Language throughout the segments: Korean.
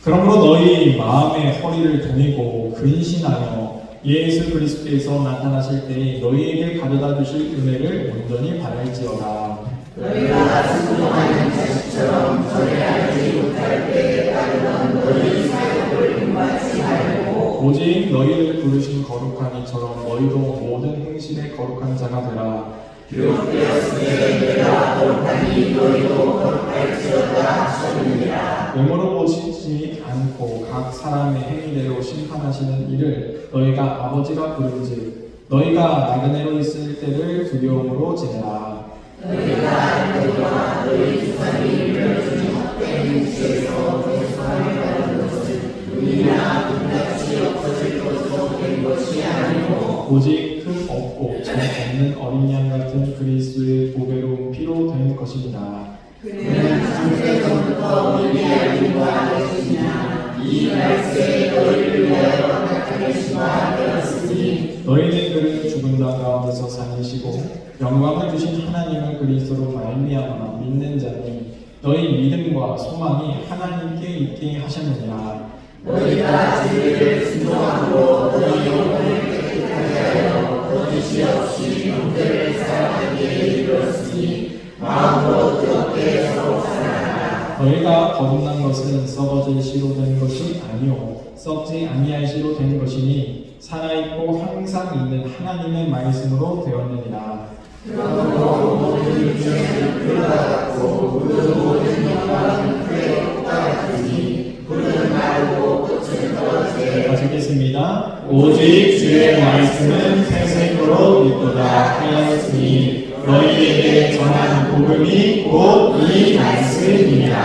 그러므로 너희 마음의 허리를 동이고 근신하여 예수 그리스도께서 나타나실 때에 너희에게 가져다 주실 은혜를 온전히 바랄지어다. 너희가 순종하는 자식처럼 전에 알지 못할 때에 따르던 너희 사역을 본받지 말고 오직 너희를 부르신 거룩한 이처럼 너희도 모든 행실에 거룩한 자가 되라. 기록되었으니 내가 거룩하니 너희도 거룩할지어다 하셨느니라. 외모로 보시지 않고 각 사람의 행위대로 심판하시는 이를 너희가 아버지라 부른즉 너희가 나그네로 있을 때를 두려움으로 지내라. 너희가 너희와 너희 조상이 물려준 헛된 행실에서 대속함을 받은 것은 눈이나 눈같이 엎어질 것으로 된 것이 아니오. 오직 흠 없고 점 없는 어린 양 같은 그리스도의 보배로운 피로 된 것입니다. 그는 창세전부터 미리알림과 하시나 이 말세에 너희를 위하여 나타내시마 되었으니 너희는 그를 죽은 자 가운데서 살리시고 영광을 주신 하나님을 그리스도로 말미암아 믿는 자니 너희 믿음과 소망이 하나님께 있게 하셨느니라. 너희가 진리를 순종함으로 너희 영혼을 깨끗하게 하여 거짓이 없이 형제를 사랑하기에 이르렀으니 마음으로 뜨겁게 서로 사랑하라. 너희가 거듭난 것은 썩어질 씨로 된 것이 아니오 썩지 아니할 씨로 된 것이니 살아있고 항상 있는 하나님의 말씀으로 되었느니라. 그러므로 모든 육체는 그와 같고 모든 영광은 그의 꽃과 같으니 푸른 마르고 꽃은 떨어지게. 같이 읽겠습니다. 오직 주의 말씀은 평생토록 있도다 하였으니 너희에게 전한 복음이 곧 이 말씀이니라.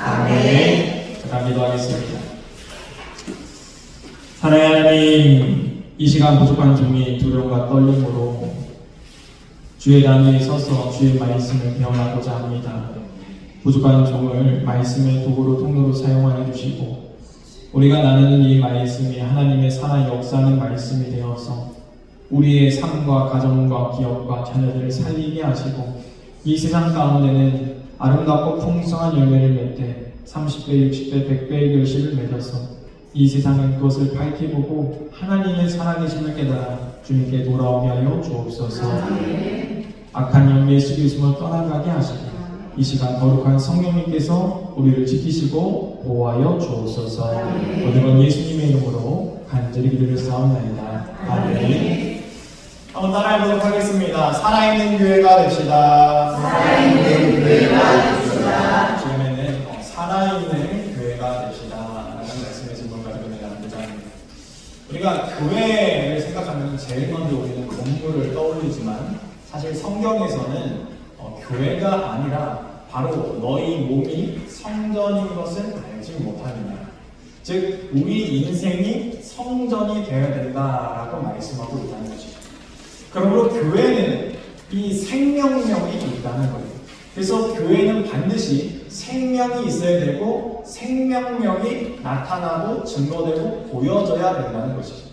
아멘. 자, 기도하겠습니다. 하나님 하나님, 이 시간 부족한 종이 두려움과 떨림으로 주의 단위에 서서 주의 말씀을 배워나고자 합니다. 부족한 종을 말씀의 도구로 통로로 사용하여 주시고 우리가 나누는 이 말씀이 하나님의 살아 역사하는 말씀이 되어서 우리의 삶과 가정과 기업과 자녀들을 살리게 하시고 이 세상 가운데는 아름답고 풍성한 열매를 맺되 30배, 60배, 100배의 결실을 맺어서 이 세상은 그것을 밝히 보고 하나님의 살아계심을 깨달아 주님께 돌아오게 하여 주옵소서. 악한 영 예수 그리스도를 떠나가게 하시고 이 시간 거룩한 성령님께서 우리를 지키시고 보호하여 주옵소서. 모든 건 예수님의 이름으로 간절히 기도를 쌓옵나이다. 아멘. 한번 따라해보도록 하겠습니다. 살아있는 교회가 됩시다. 살아있는 교회가 됩시다. 지금에는 살아있는 교회가 됩시다 라는 말씀의 질문 가지고 나갑니다. 우리가 교회를 생각하면 제일 먼저 우리는 건물을 떠올리지만 사실 성경에서는 교회가 아니라 바로 너희 몸이 성전인 것은 알지 못하느냐, 즉 우리 인생이 성전이 되어야 된다라고 말씀하고 있다는 것이죠. 그러므로 교회는 이 생명력이 있다는 거예요. 그래서 교회는 반드시 생명이 있어야 되고 생명력이 나타나고 증거되고 보여져야 된다는 것이죠.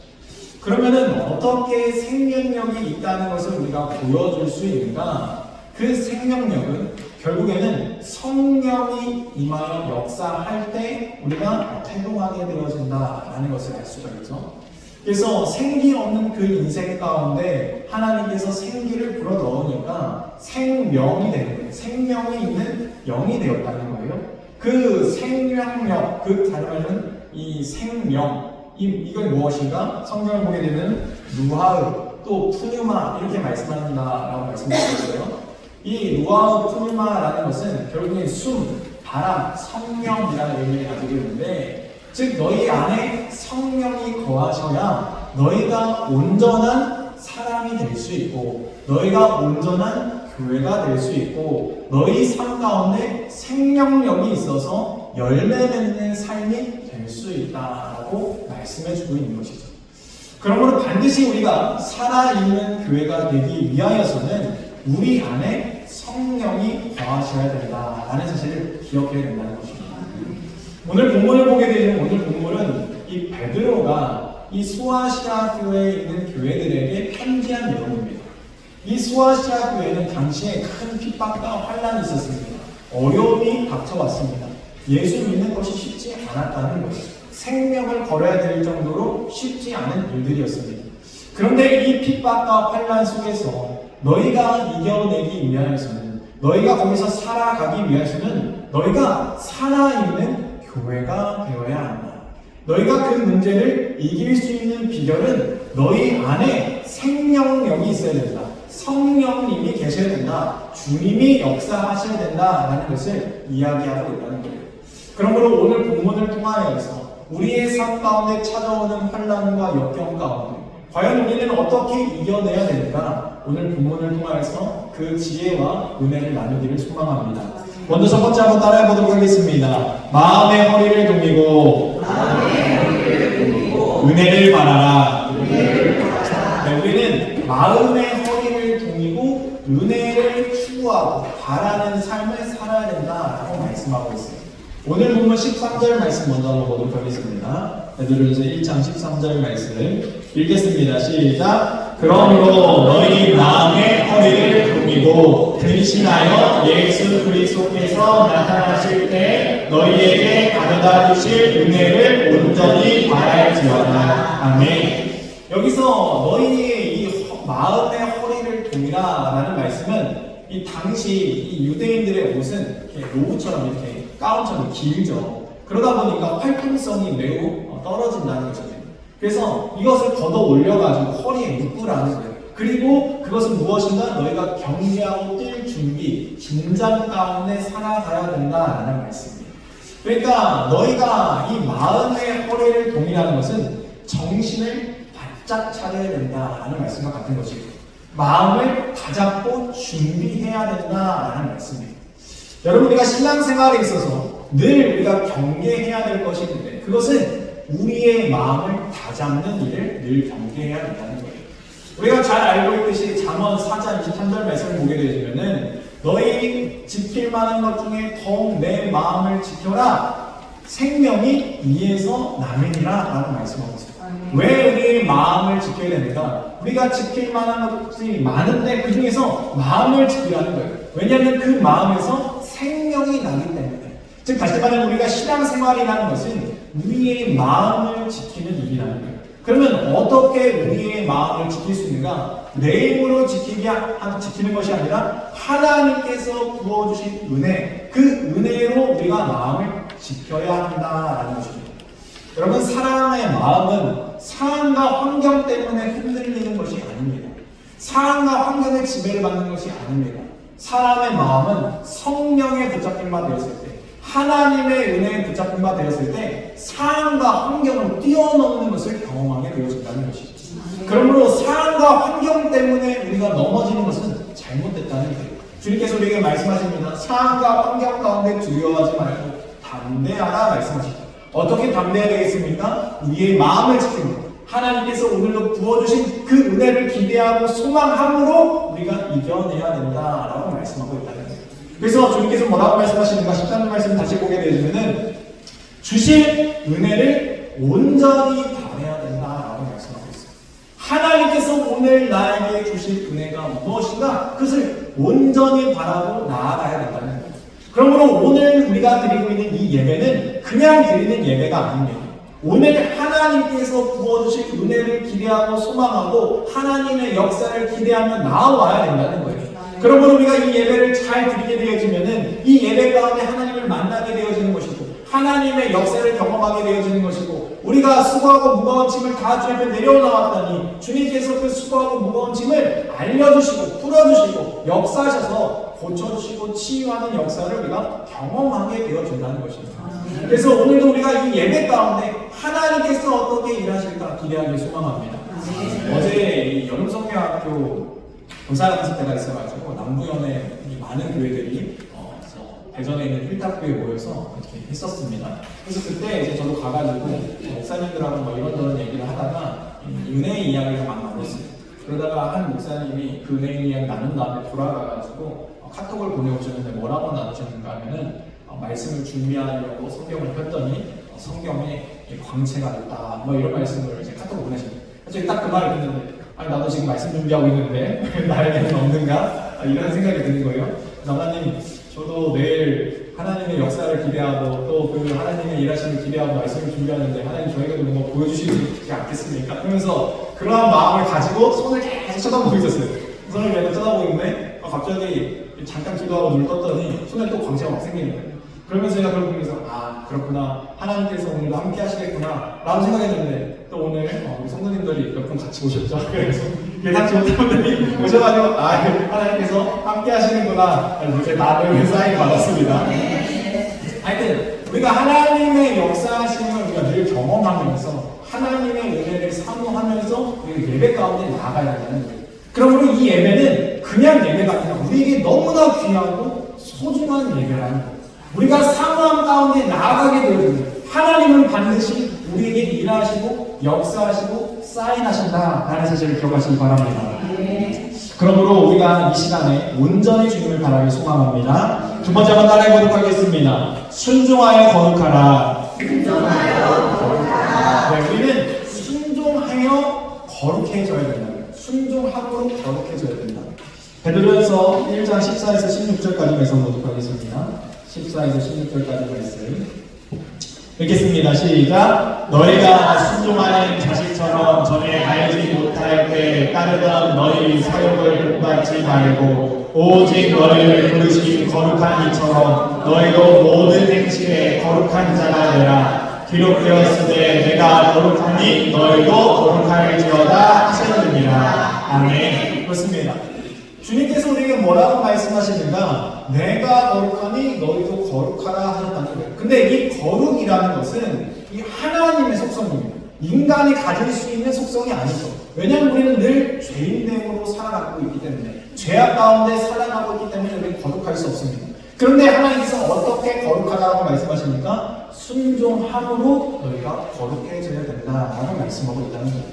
그러면은 어떻게 생명력이 있다는 것을 우리가 보여줄 수 있는가? 그 생명력은 결국에는 성령이 임하여 역사할 때 우리가 태동하게 되어진다라는 것을 알 수가 있죠. 그래서 생기 없는 그 인생 가운데 하나님께서 생기를 불어 넣으니까 생명이 되는 거예요. 생명이 있는 영이 되었다는 거예요. 그 생명력, 그 다른 말은 이 생명, 이건 무엇인가? 성경을 보게 되면 루하흐, 또 푸뉴마 이렇게 말씀한다라고 말씀드렸어요. 이 루하흐 푸뉴마라는 것은 결국엔 숨, 바람, 성령이라는 의미를 가지고 있는데, 즉 너희 안에 성령이 거하셔야 너희가 온전한 사람이 될 수 있고 너희가 온전한 교회가 될 수 있고 너희 삶 가운데 생명력이 있어서 열매 맺는 삶이 될 수 있다라고 말씀해주고 있는 것이죠. 그러므로 반드시 우리가 살아있는 교회가 되기 위하여서는 우리 안에 성령이 거하셔야 된다라는 사실을 기억해야 된다는 것입니다. 오늘 본문을 보게 되면 오늘 본문은 이 베드로가 이 소아시아 교회에 있는 교회들에게 편지한 내용입니다. 이 소아시아 교회는 당시에 큰 핍박과 환란이 있었습니다. 어려움이 닥쳐왔습니다. 예수 믿는 것이 쉽지 않았다는 거예요. 생명을 걸어야 될 정도로 쉽지 않은 일들이었습니다. 그런데 이 핍박과 환난 속에서 너희가 이겨내기 위하여서는, 너희가 거기서 살아가기 위해서는 너희가 살아있는 교회가 되어야 한다. 너희가 그 문제를 이길 수 있는 비결은 너희 안에 생명력이 있어야 된다. 성령님이 계셔야 된다. 주님이 역사하셔야 된다라는 것을 이야기하고 있다는 거예요. 그러므로 오늘 본문을 통하여서 우리의 삶 가운데 찾아오는 환난과 역경 가운데 과연 우리는 어떻게 이겨내야 되는가? 오늘 본문을 통하여서 그 지혜와 은혜를 나누기를 소망합니다. 먼저 첫 번째 한번 따라해 보도록 하겠습니다. 마음의 허리를 동이고 은혜를 바라라. 네, 우리는 마음의 허리를 동이고 은혜를 추구하고 바라는 삶을 살아야 된다라고 말씀하고 있습니다. 오늘 본문 13절 말씀 먼저 한번 보도록 하겠습니다. 베드로전서 1장 13절 말씀 읽겠습니다. 시작. 그러므로 너희 마음의 허리를 동이고 근신하여 예수 그리스도께서 나타나실 때 너희에게 가져다 주실 은혜를 온전히 바랄지어다. 아멘. 여기서 너희의 이 마음의 허리를 동이라라는 말씀은 이 당시 이 유대인들의 옷은 이렇게 로브처럼 이렇게 가운처럼 길죠. 그러다 보니까 활동성이 매우 떨어진다는 거죠. 그래서 이것을 걷어 올려가지고 허리에 묶으라는 거예요. 그리고 그것은 무엇인가? 너희가 경계하고 뛸 준비, 긴장 가운데 살아가야 된다라는 말씀이에요. 그러니까 너희가 이 마음의 허리를 동이라는 것은 정신을 바짝 차려야 된다라는 말씀과 같은 것이고 마음을 다잡고 준비해야 된다라는 말씀이에요. 여러분, 우리가 신앙생활에 있어서 늘 우리가 경계해야 될 것이 있는데 그것은 우리의 마음을 다잡는 일을 늘 경계해야 된다는 거예요. 우리가 잘 알고 있듯이 잠언 4장 23절 말씀을 보게 되시면은 너희 지킬 만한 것 중에 더욱 내 마음을 지켜라. 생명이 이에서 남이니라 라고 말씀하고 있어요. 왜 우리의 마음을 지켜야 됩니까? 우리가 지킬 만한 것들이 많은데 그 중에서 마음을 지키라는 거예요. 왜냐하면 그 마음에서 생명이 나기 때문에. 즉 다시 말하면 우리가 신앙생활이라는 것은 우리의 마음을 지키는 일이라는 거예요. 그러면 어떻게 우리의 마음을 지킬 수 있는가? 내 힘으로 지키는 것이 아니라 하나님께서 부어주신 은혜, 그 은혜로 우리가 마음을 지켜야 한다라는 것입니다. 여러분, 사람의 마음은 상황과 환경 때문에 흔들리는 것이 아닙니다. 상황과 환경의 지배를 받는 것이 아닙니다. 사람의 마음은 성령에 붙잡힌 바 되었을 때, 하나님의 은혜에 붙잡힌 바 되었을 때 상황과 환경을 뛰어넘는 것을 경험하게 되어진다는 것이죠. 그러므로 상황과 환경 때문에 우리가 넘어지는 것은 잘못됐다는 거예요. 주님께서 우리에게 말씀하십니다. 상황과 환경 가운데 두려워하지 말고 담대하라 말씀하십니다. 어떻게 담대해야 되겠습니까? 우리의 마음을 지키는 것. 하나님께서 오늘도 부어주신 그 은혜를 기대하고 소망함으로 우리가 이겨내야 된다라고 말씀하고 있다는 거예요. 그래서 주님께서 뭐라고 말씀하시는가? 13절 말씀 다시 보게 되시면은 주실 은혜를 온전히 바라야 된다라고 말씀하고 있어요. 하나님께서 오늘 나에게 주실 은혜가 무엇인가? 그것을 온전히 바라고 나아가야 된다는 거예요. 그러므로 오늘 우리가 드리고 있는 이 예배는 그냥 드리는 예배가 아닙니다. 오늘 하나님께서 부어주실 은혜를 기대하고 소망하고 하나님의 역사를 기대하며 나아와야 된다는 거예요. 그러므로 우리가 이 예배를 잘 드리게 되어지면은 이 예배 가운데 하나님을 만나게 되어지는 것이고 하나님의 역사를 경험하게 되어지는 것이고 우리가 수고하고 무거운 짐을 다 주 앞에 내려놓았더니 주님께서 그 수고하고 무거운 짐을 알려주시고 풀어주시고 역사하셔서 고쳐주시고 치유하는 역사를 우리가 경험하게 되어진다는 것입니다. 그래서 오늘도 우리가 이 예배 가운데 하나님께서 어떻게 일하실까 기대하기 소망합니다. 어제 이 여름성경학교 교사 연습 때가 있어가지고 남부연에 많은 교회들이 대전에 있는 힐탑교회에 모여서 이렇게 했었습니다. 그래서 그때 이제 저도 가가지고 목사님들하고 뭐 이런저런 얘기를 하다가 은혜의 이야기를 막 나눴어요. 그러다가 한 목사님이 그 은혜의 이야기 나눈 다음에 돌아가가지고 카톡을 보내오셨는데 뭐라고 나누셨는가 하면은 말씀을 준비하려고 성경을 폈더니 성경에 광채가 됐다 뭐 이런 말씀을 이제 카톡을 보내셨어요. 그래서 딱 그 말을 듣는데 아니 나도 지금 말씀 준비하고 있는데 나에게는 없는가? 이런 생각이 드는 거예요. 하나님 저도 내일 하나님의 역사를 기대하고 또 그 하나님의 일하심을 기대하고 말씀을 준비하는데 하나님 저에게도 뭔가 보여주시지 않겠습니까? 그러면서 그러한 마음을 가지고 손을 계속 쳐다보고 있었어요. 손을 계속 쳐다보고 있는데 갑자기 잠깐 기도하고 눈을 떴더니 손에 또 광채가 막 생기는 거예요. 그러면서 제가 그걸 보면서 아 그렇구나 하나님께서 오늘도 함께 하시겠구나 라고 생각했는데 또 오늘 우리 성도님들이 몇 분 같이 오셨죠. 그래서 예상치 못한 분들이 오셔가지고 아 하나님께서 함께 하시는구나 이렇게 나를 사인 받았습니다. 하여튼 우리가 하나님의 역사하심을 우리가 늘 경험하면서 하나님의 은혜를 사모하면서 우리 예배 가운데 나아가야 한다는 거예요. 그러므로 이 예배는 그냥 예배가 아니라 우리에게 너무나 귀하고 소중한 예배라는 거예요. 우리가 사모함 가운데 나아가게 되어집니다. 하나님은 반드시 우리에게 일하시고 역사하시고 사인하신다라는 사실을 기억하시기 바랍니다. 그러므로 우리가 이 시간에 온전히 주님을 바라기 소망합니다. 두 번째 한번 따라해보도록 하겠습니다. 순종하여 거룩하라. 순종하여 거룩하라. 네, 우리는 순종하여 거룩해져야 된다. 순종함으로 거룩해져야 된다. 베드로전서 1장 14에서 16절까지 말씀 보도록 하겠습니다. 14에서 16절까지 말씀 읽겠습니다. 시작. 너희가 순종하는 자식처럼 전에 알지 못할 때 따르던 너희 사역을 본받지 말고 오직 너희를 부르신 거룩한 이처럼 너희도 모든 행실에 거룩한 자가 되라. 기록되었으되 내가 거룩하니 너희도 거룩할지어다 하셨느니라. 아멘. 그렇습니다. 주님께서 우리에게 뭐라고 말씀하시는가? 내가 거룩하니 너희도 거룩하라 하셨다는 거예요. 근데 이 거룩이라는 것은 이 하나님의 속성입니다. 인간이 가질 수 있는 속성이 아니죠. 왜냐하면 우리는 늘 죄인됨으로 살아가고 있기 때문에 죄악 가운데 살아가고 있기 때문에 우리는 거룩할 수 없습니다. 그런데 하나님께서 어떻게 거룩하다고 말씀하십니까? 순종함으로 너희가 거룩해져야 된다라고 말씀하고 있다는 거예요.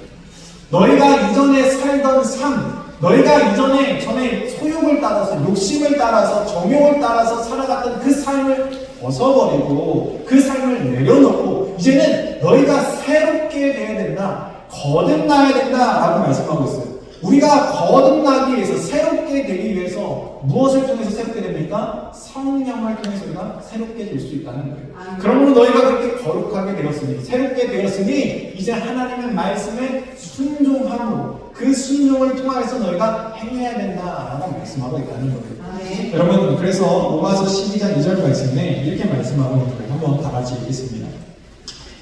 너희가 이전에 살던 삶, 너희가 전에 소욕을 따라서 욕심을 따라서 정욕을 따라서 살아갔던 그 삶을 벗어버리고 그 삶을 내려놓고 이제는 너희가 새롭게 되어야 된다, 거듭나야 된다라고 말씀하고 있어요. 우리가 거듭나기 위해서 새롭게 되기 위해서 무엇을 통해서 새롭게 됩니까? 성령을 통해서 우리가 새롭게 될 수 있다는 거예요. 그러므로 너희가 그렇게 거룩하게 되었으니 새롭게 되었으니 이제 하나님의 말씀에 순종함으로 그 순종을 통해서 너희가 행해야 된다라고 말씀하고 있다는 거예요. 여러분 그래서 로마서 12장 2절 말씀에 이렇게 말씀하고 있는 거예요. 한번 다 같이 읽겠습니다.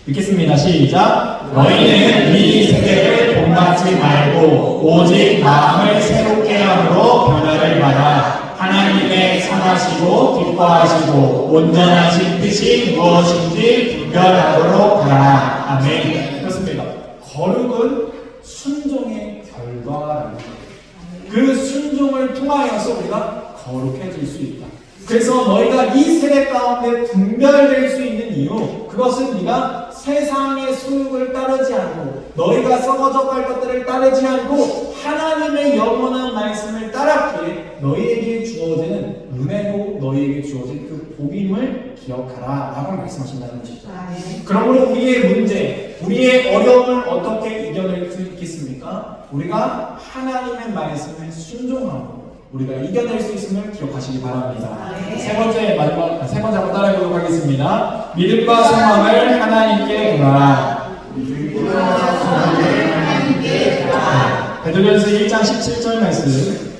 읽겠습니다. 시작. 너희는 이 세대를 본받지 말고 오직 마음을 새롭게 함으로 변화를 받아 하나님의 선하시고 기뻐하시고 온전하신 뜻이 무엇인지 분별하도록 하라. 아멘. 그렇습니다. 거룩은 순종의 결과라는 거예요. 그 순종을 통하여서 우리가 거룩해질 수 있다. 그래서 너희가 이 세대 가운데 분별될 수 있는 이유, 그것은 네가 세상의 소욕을 따르지 않고 너희가 썩어져 갈 것들을 따르지 않고 하나님의 영원한 말씀을 따랐기에 너희에게 주어지는 은혜로 너희에게 주어진 그 복임을 기억하라 라고 말씀하신다는 것이죠. 그러므로 우리의 문제, 우리의 어려움을 어떻게 이겨낼 수 있겠습니까? 우리가 하나님의 말씀에 순종하고 우리가 이겨낼 수 있음을 기억하시기 바랍니다. 세 번째 한번 따라해보도록 하겠습니다. 믿음과 소망을 하나님께 구하라. 베드로전서 1장 17절 말씀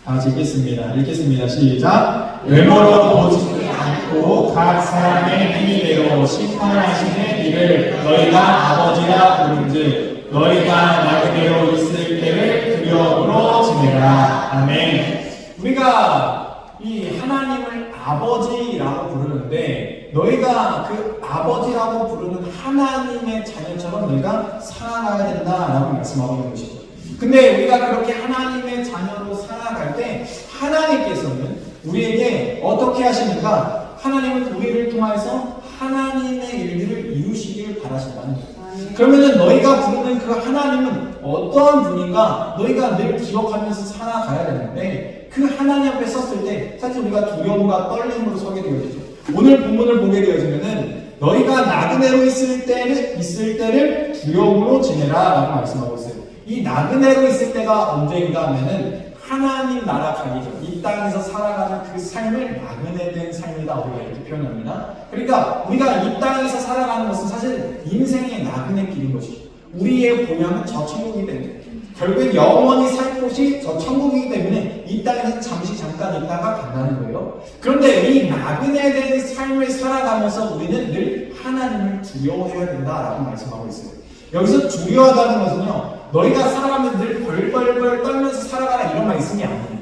같이 읽겠습니다. 시작. 외모로 보지 않고 각 사람의 행위대로 심판하시는 이를 너희가 아버지라 부른즉 너희가 나그네로 있을 때를 두려움으로 지내라. 아멘. 우리가 이 하나님을 아버지라고 부르는데 너희가 그 아버지라고 부르는 하나님의 자녀처럼 너희가 살아가야 된다라고 말씀하고 있는 것이죠. 근데 우리가 그렇게 하나님의 자녀로 살아갈 때 하나님께서는 우리에게 어떻게 하시는가? 하나님은 우리를 통해서 하나님의 일들을 이루시길 바라신다는 거예요. 그러면은 너희가 부르는 그 하나님은 어떠한 분인가 너희가 늘 기억하면서 살아가야 되는데 그 하나님 앞에 섰을 때 사실 우리가 두려움과 떨림으로 서게 되어지죠. 오늘 본문을 보게 되어지면은 너희가 나그네로 있을 때를 두려움으로 지내라 라고 말씀하고 있어요. 이 나그네로 있을 때가 언제인가 하면은 하나님 나라 가기 전 이 땅에서 살아가는 그 삶을 나그네 된 삶이다 우리가 이렇게 표현합니다. 그러니까 우리가 이 땅에서 살아가는 것은 사실 인생의 나그네 길인 것이죠. 우리의 고향은 저 천국이기 때문에 결국엔 영원히 살 곳이 저 천국이기 때문에 이 땅에서 잠시 잠깐 있다가 간다는 거예요. 그런데 이 나그네 된 삶을 살아가면서 우리는 늘 하나님을 두려워해야 된다라고 말씀하고 있어요. 여기서 두려워하다는 것은요, 너희가 살아가면 늘 벌벌벌 떨면서 살아가라 이런 말씀이 아니에요.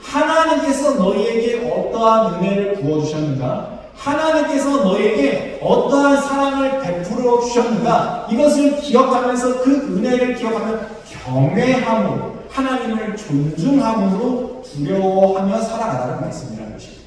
하나님께서 너희에게 어떠한 은혜를 부어주셨는가, 하나님께서 너희에게 어떠한 사랑을 베풀어 주셨는가, 이것을 기억하면서 그 은혜를 기억하며 경외함으로 하나님을 존중함으로 두려워하며 살아가라는 말씀이라는 것입니다.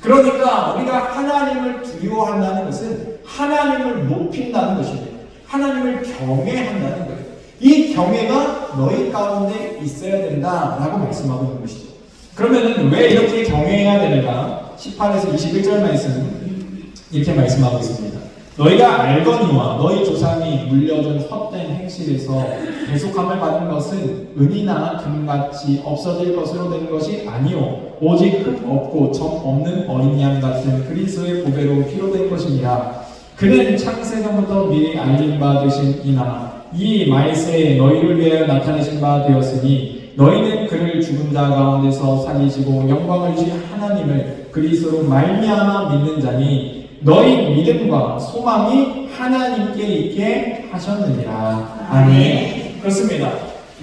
그러니까 우리가 하나님을 두려워한다는 것은 하나님을 높인다는 것입니다. 하나님을 경외한다는 거예요. 이 경외가 너희 가운데 있어야 된다라고 말씀하고 있는 것이죠. 그러면은 왜 이렇게 경외해야 되는가? 18에서 21절 말씀 이렇게 말씀하고 있습니다. 너희가 알거니와 너희 조상이 물려준 헛된 행실에서 대속함을 받은 것은 은이나 금같이 없어질 것으로 된 것이 아니요 오직 흠 없고 점 없는 어린 양 같은 그리스도의 보배로 피로 된 것이니라. 그는 창세전부터 미리 알림받으신 이나 이 말세에 너희를 위하여 나타내신 바 되었으니 너희는 그를 죽은 자 가운데서 살리시고 영광을 주신 하나님을 그리스도로 말미암아 믿는 자니 너희 믿음과 소망이 하나님께 있게 하셨느니라. 아멘. 그렇습니다.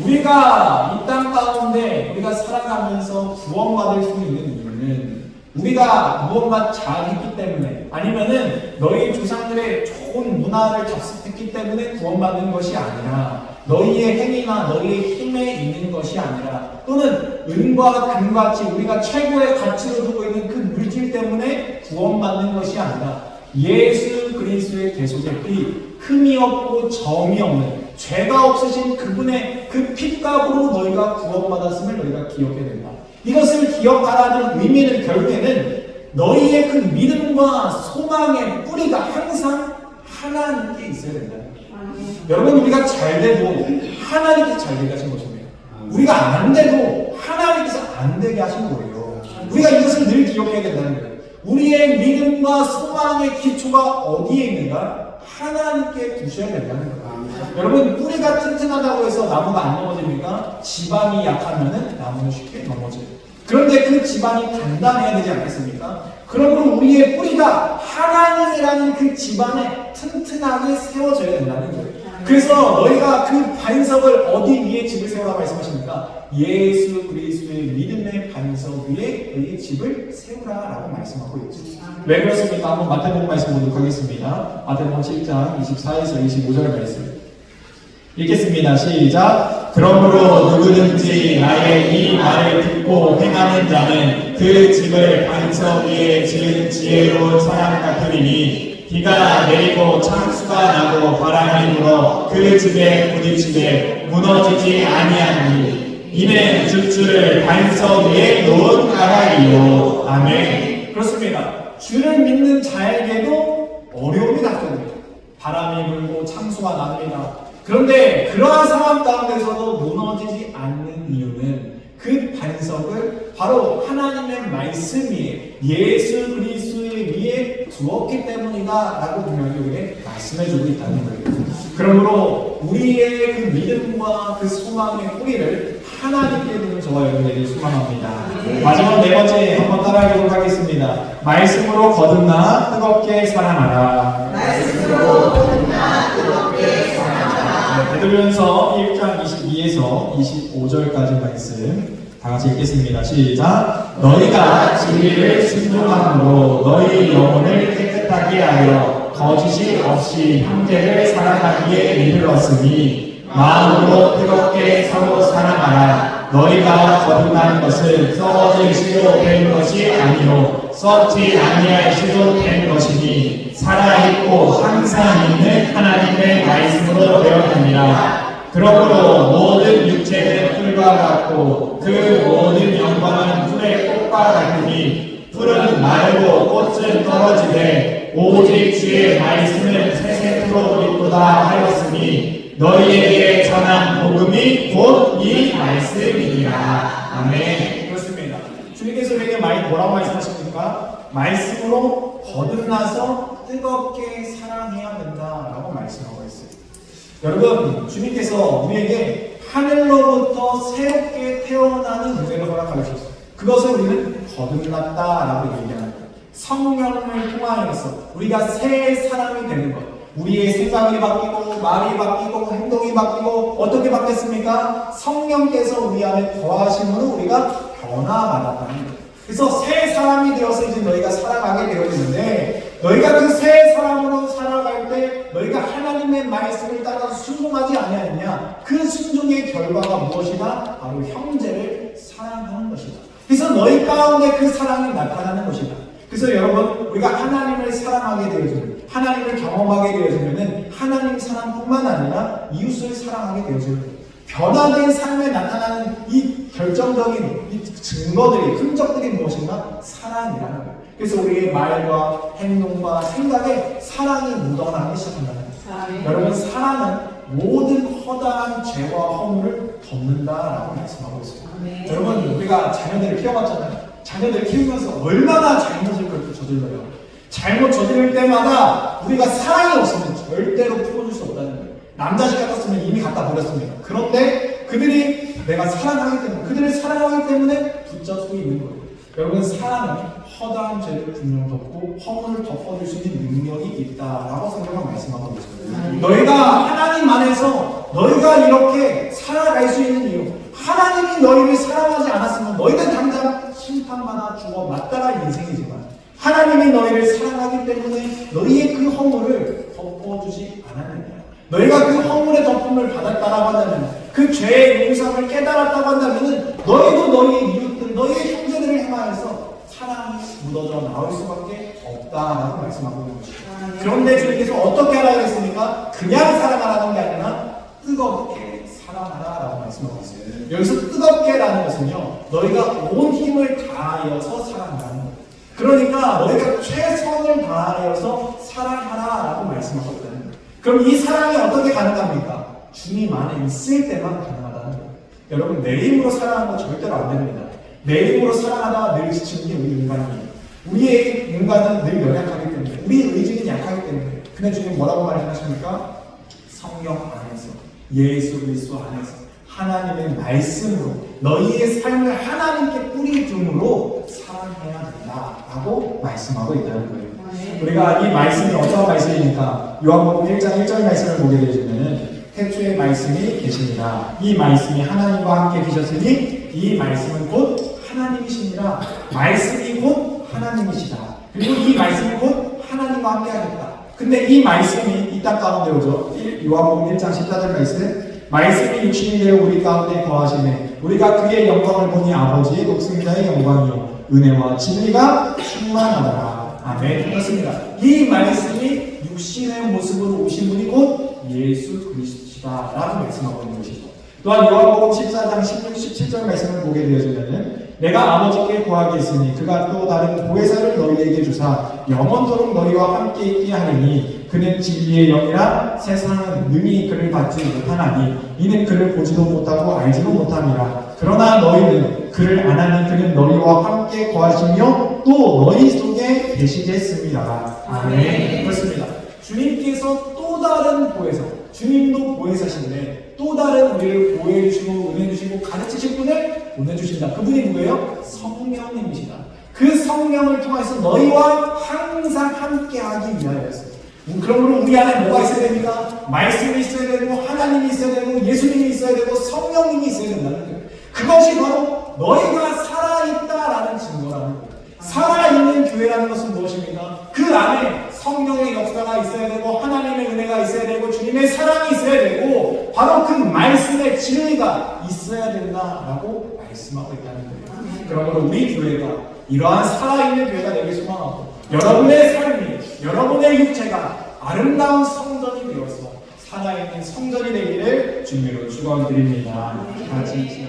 우리가 이 땅 가운데 우리가 살아가면서 구원받을 수 있는 이유는 우리가 무언가 잘했기 때문에 아니면은 너희 조상들의 좋은 문화를 답습했기 때문에 구원받는 것이 아니라 너희의 행위나 너희의 힘에 있는 것이 아니라 또는 은과 금같이 우리가 최고의 가치로 두고 있는 그 물질 때문에 구원받는 것이 아니라 예수 그리스도의 대속의 피, 흠이 없고 점이 없는 죄가 없으신 그분의 그 핏값으로 너희가 구원받았음을 너희가 기억해야 된다. 이것을 기억하라는 의미는 결국에는 너희의 그 믿음과 소망의 뿌리가 항상 하나님께 있어야 된다. 여러분, 우리가 잘 돼도 하나님께서 잘 되게 하신 것입니다. 우리가 안 돼도 하나님께서 안 되게 하신 거예요. 우리가 이것을 늘 기억해야 된다는 거예요. 우리의 믿음과 소망의 기초가 어디에 있는가? 하나님께 두셔야 된다는 거예요. 여러분, 뿌리가 튼튼하다고 해서 나무가 안 넘어집니까? 지반이 약하면은 나무는 쉽게 넘어져요. 그런데 그 지반이 단단해야 되지 않겠습니까? 그러므로 우리의 뿌리가 하나님이라는 그 지반에 튼튼하게 세워져야 된다는 거예요. 그래서 너희가 그 반석을 어디 위에 집을 세우라고 말씀하십니까? 예수 그리스도의 믿음의 반석 위에 너희 집을 세우라라고 말씀하고 있죠. 왜 그렇습니까? 한번 마태복음 말씀 보도록 하겠습니다. 마태복음 7장 24에서 25절 말씀 읽겠습니다. 시작. 그러므로 누구든지 나의 이 말을 듣고 행하는 자는 그 집을 반석 위에 지은 지혜로운 사람 같으리니 비가 내리고 창수가 나고 바람이 불어 그 집에 부딪히되 무너지지 아니하니 이는 주를 반석 위에 놓은 까닭이요. 아멘. 그렇습니다. 주를 믿는 자에게도 어려움이 닥쳐옵니다. 바람이 불고 창수가 납니다. 그런데 그러한 상황 가운데서도 무너지지 않는 이유는 그 반석을 바로 하나님의 말씀 위에 예수 그리스도의 위에 두었기 때문이다 라고 분명히 우리에게 말씀해주고 있다는 거예요. 그러므로 우리의 그 믿음과 그 소망의 뿌리를 하나님께 두는 저와 여러분에게 소망합니다. 마지막 네 번째 한번 따라해보도록 하겠습니다. 말씀으로 거듭나 뜨겁게 사랑하라. 말씀으로 거듭나 뜨겁게 사랑하라. 베드로전서 1장 22에서 25절까지 말씀 다 같이 읽겠습니다. 시작. 너희가 진리를 순종함으로 너희 영혼을 깨끗하게 하여 거짓이 없이 형제를 사랑하기에 이르렀으니 마음으로 뜨겁게 서로 사랑하라. 너희가 거듭난 것은 썩어질 시로 된 것이 아니요 썩지 아니할 시로 된 것이니 살아있고 항상 있는 하나님의 말씀으로 되었느니라. 그러므로 모든 육체는 풀과 같고 그 모든 영광은 풀의 꽃과 같으니 풀은 마르고 꽃은 떨어지되 오직 주의 말씀은 새새토록 이쁘다 하였으니 너희에게 전한 복음이 곧 이 말씀이니라. 아멘. 그렇습니다. 주님께서 우리에게 뭐라고 말씀하십니까? 말씀으로 거듭나서 뜨겁게 사랑해야 된다라고 말씀하고 있어요. 여러분, 주님께서 우리에게 하늘로부터 새롭게 태어나는 은혜를 허락하셨어요. 그것을 우리는 거듭났다라고 얘기하는 거예요. 성령을 통하여서 우리가 새 사람이 되는 것. 우리의 생각이 바뀌고 말이 바뀌고 행동이 바뀌고 어떻게 바뀌었습니까? 성령께서 우리 안에 거하심으로 우리가 변화받았다는 거예요. 그래서 새 사람이 되어서 이제 너희가 살아가게 되어지는데, 너희가 그 새 사람으로 살아갈 때 너희가 하나님의 말씀을 따라서 순종하지 아니하느냐? 그 순종의 결과가 무엇이다? 바로 형제를 사랑하는 것이다. 그래서 너희 가운데 그 사랑이 나타나는 것이다. 그래서 여러분, 우리가 하나님을 사랑하게 되어지면, 하나님을 경험하게 되어지면은 하나님 사랑뿐만 아니라 이웃을 사랑하게 되어지는 거예요. 변화된 삶에 나타나는 이 결정적인 이 증거들이, 흔적들이 무엇인가? 사랑이라는 거예요. 그래서 우리의 말과 행동과 생각에 사랑이 묻어나기 시작한다는 거예요. 여러분, 사랑은 모든 허다한 죄와 허물을 덮는다라고 말씀하고 있습니다. 여러분, 우리가 자녀들을 키워봤잖아요. 자녀들을 키우면서 얼마나 잘못을 그렇게 저질러요. 잘못 저지를 때마다 우리가 사랑이 없으면 절대로 풀어줄 수 없다는 거예요. 남자식 같았으면 이미 갖다 버렸습니다. 그런데 그들이 내가 사랑하기 때문에, 그들을 사랑하기 때문에 붙잡고 있는 거예요. 여러분, 사랑은 허다한 죄를 분명 덮고 허물을 덮어줄 수 있는 능력이 있다라고 성경은 말씀하고 있습니다. 너희가 하나님 안에서 너희가 이렇게 살아갈 수 있는 이유, 하나님이 너희를 사랑하지 않았으면 너희는 당장 심판받아 죽어 마땅할 인생이지만, 하나님이 너희를 사랑하기 때문에 너희의 그 허물을 덮어주지 않았느냐. 너희가 그 허물의 덮음을 받았다라고 한다면, 그 죄의 용서를 깨달았다고 한다면 너희도 너희의 이웃들, 너희의 형제들을 행하여서 사랑이 묻어져 나올 수밖에 없다라고 말씀하고 있는 것이죠. 그런데 주님께서 어떻게 하라고 했습니까? 그냥 사랑하라는 게 아니라 뜨겁게 사랑하라라고 말씀하고 있어요. 여기서 뜨겁게라는 것은요, 너희가 온 힘을 다하여서 사랑하라는 거예요. 그러니까 너희가 최선을 다하여서 사랑하라라고 말씀하고 있다는 거예요. 그럼 이 사랑이 어떻게 가능합니까? 주님 안에 있을 때만 가능하다는 거예요. 여러분, 내 힘으로 사랑하는 건 절대로 안 됩니다. 내 힘으로 사랑하다가 늘 지치는 게 우리 인간이에요. 우리의 인간은 늘 연약하기 때문에, 우리의 의지는 약하기 때문에. 근데 주님 뭐라고 말씀하십니까? 성령 안에서, 예수 그리스도 안에서, 하나님의 말씀으로 너희의 삶을 하나님께 뿌리줌으로 사랑해야 된다라고 말씀하고 있다는 거예요. 우리가 이 말씀이 어떤 말씀입니까? 요한복음 1장 1절 말씀을 보게 되시면은 태초에 말씀이 계시니라. 이 말씀이 하나님과 함께 계셨으니 이 말씀은 곧 하나님이시니라. 말씀이 곧 하나님이시다. 그리고 이 말씀이 곧 하나님과 함께 하겠다. 근데 이 말씀이 이 땅 가운데 오죠. 요한복음 1장 14절 말씀이 육신이 되어 우리 가운데 거하시네. 우리가 그의 영광을 보니 아버지의 독생자의 영광이요 은혜와 진리가 충만하더라. 아멘. 그렇습니다. 이 말씀이 육신의 모습으로 오신 분이 곧 예수 그리스도시다 라고 말씀하고 있는 것이죠. 또한 요한복음 14장 16, 17절 말씀을 보게 되어지면 내가 아버지께 구하겠으니 그가 또 다른 보혜사를 너희에게 주사 영원토록 너희와 함께 있게 하리니 그는 진리의 영이라 세상은 능히 그를 받지 못하나니 이는 그를 보지도 못하고 알지도 못함이라. 그러나 너희는 그를 아나니 그는 너희와 함께 거하시며 또 너희 속에 계시겠습니다. 아멘. 그렇습니다. 주님께서 또 다른 보혜사, 주님도 보혜사신데 또 다른 우리를 보호해 주시고 은혜 주시고 가르치실 분을 보내주신다. 그분이 누구예요? 성령님이시다. 그 성령을 통해서 너희와 항상 함께하기 위하여였어요. 그러므로 우리 안에 뭐가 있어야 됩니까? 말씀이 있어야 되고 하나님이 있어야 되고 예수님이 있어야 되고 성령님이 있어야 된다는 거예요. 그것이 바로 너희가 살아있다라는 증거라는 거예요. 살아있는 교회라는 것은 무엇입니까? 그 안에 성령의 역사가 있어야 되고 하나님의 은혜가 있어야 되고 주님의 사랑이 있어야 되고 바로 그 말씀의 진리가 있어야 된다라고 말씀하고 있다는 거예요. 그러므로 우리 교회가 이러한 살아있는 교회가 되길 소망하고 여러분의 삶이, 여러분의 육체가 아름다운 성전이 되어서 살아있는 성전이 되기를 주님으로 축원드립니다. 같이